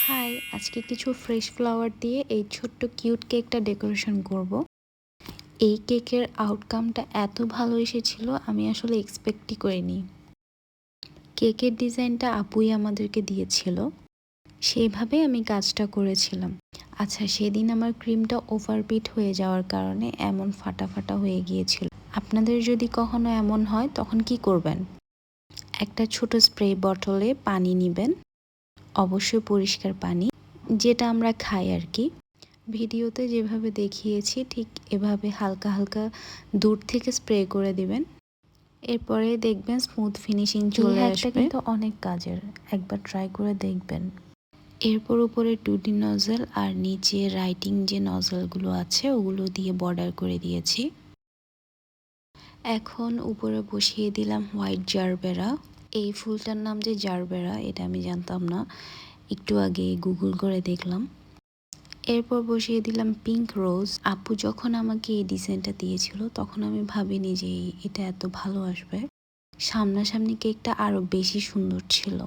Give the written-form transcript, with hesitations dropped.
High, আজকে কিছু fresh flower দিয়ে এই ছোট্ট কিউট কেকটা ডেকোরেশন করব। এই কেকের আউটকামটা এত ভালো এসেছিল, আমি আসলে এক্সপেক্টই করিনি। কেকের ডিজাইনটা আপুই আমাদেরকে দিয়েছিল, সেইভাবে আমি কাজটা করেছিলাম। আচ্ছা, সেদিন আমার ক্রিমটা ওভারবিট হয়ে যাওয়ার কারণে এমন ফাটা ফাটা হয়ে গিয়েছিল। আপনাদের যদি কখনো এমন হয় তখন কি করবেন? একটা ছোট স্প্রে বটলে পানি নেবেন, অবশ্যই পরিষ্কার পানি, যেটা আমরা খাই আর কি। ভিডিওতে যেভাবে দেখিয়েছি ঠিক এভাবে হালকা হালকা দূর থেকে স্প্রে করে দিবেন। এরপরে দেখবেন স্মুথ ফিনিশিং চলে আসবে। কিন্তু অনেক কাজের, একবার ট্রাই করে দেখবেন। এরপর উপরে 2D নজল আর নিচে রাইটিং যে নজলগুলো আছে ওগুলো দিয়ে বর্ডার করে দিয়েছি। এখন উপরে বসিয়ে দিলাম হোয়াইট জারবেরা। এই ফুলটার নাম যে জারবেরা এটা আমি জানতাম না, একটু আগে গুগল করে দেখলাম। এরপর বসিয়ে দিলাম পিঙ্ক রোজ। আপু যখন আমাকে এই ডিজাইনটা দিয়েছিল তখন আমি ভাবিনি যে এটা এত ভালো আসবে। সামনাসামনি কেকটা আরো বেশি সুন্দর ছিল।